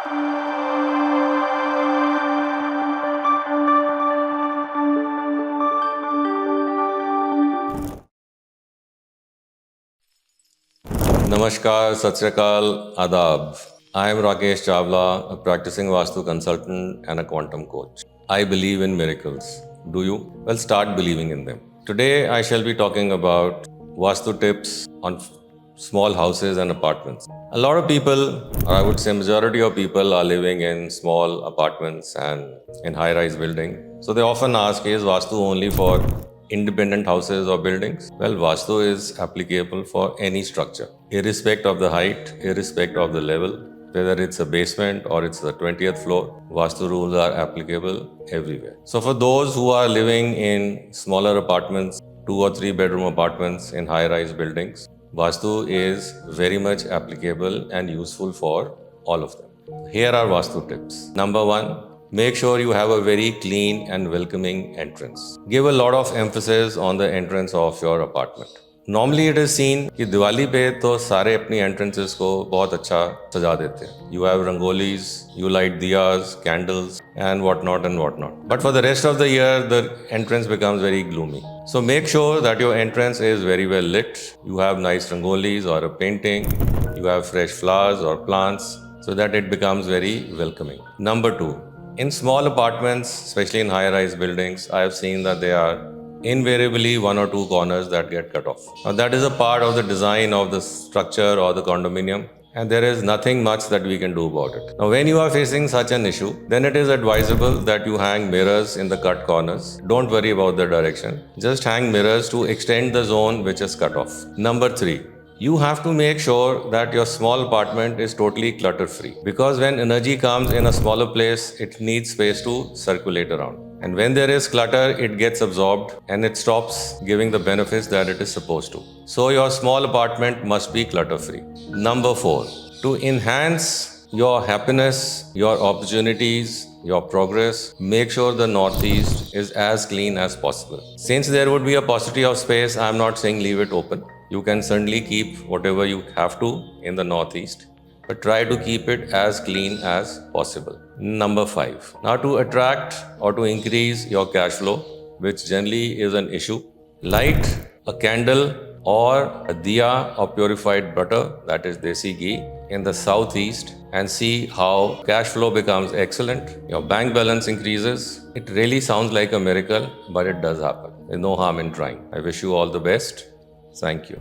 Namaskar, Sat Sri Akal, Adab. I am Rakesh Chawla, a practicing Vastu consultant and a quantum coach. I believe in miracles. Do you? Well, start believing in them. Today, I shall be talking about Vastu tips on small houses and apartments. A lot of people, or I would say majority of people, are living in small apartments and in high-rise buildings. So they often ask, is Vastu only for independent houses or buildings? Well, Vastu is applicable for any structure, irrespective of the height, irrespective of the level, whether it's a basement or it's the 20th floor, Vastu rules are applicable everywhere. So for those who are living in smaller apartments, 2 or 3 bedroom apartments in high-rise buildings, Vastu is very much applicable and useful for all of them. Here are Vastu tips. Number 1, make sure you have a very clean and welcoming entrance. Give a lot of emphasis on the entrance of your apartment. Normally it is seen कि दिवाली पे तो सारे अपनी entrances को बहुत अच्छा सजा देते हैं. You have rangolis, you light diyas, candles and whatnot. But for the rest of the year, the entrance becomes very gloomy. So make sure that your entrance is very well lit. You have nice rangolis or a painting. You have fresh flowers or plants so that it becomes very welcoming. Number 2, in small apartments, especially in high-rise buildings, I have seen that there are invariably 1 or 2 corners that get cut off. Now that is a part of the design of the structure or the condominium, and there is nothing much that we can do about it. Now when you are facing such an issue, then it is advisable that you hang mirrors in the cut corners. Don't worry about the direction. Just hang mirrors to extend the zone which is cut off. Number 3, you have to make sure that your small apartment is totally clutter free, because when energy comes in a smaller place, it needs space to circulate around. And when there is clutter, it gets absorbed and it stops giving the benefits that it is supposed to. So your small apartment must be clutter free. Number 4, to enhance your happiness, your opportunities, your progress, make sure the northeast is as clean as possible. Since there would be a paucity of space, I am not saying leave it open. You can certainly keep whatever you have to in the northeast, but try to keep it as clean as possible. Number 5, now to attract or to increase your cash flow, which generally is an issue, light a candle or a diya of purified butter, that is desi ghee, in the southeast and see how cash flow becomes excellent. Your bank balance increases. It really sounds like a miracle, but it does happen. There's no harm in trying. I wish you all the best. Thank you.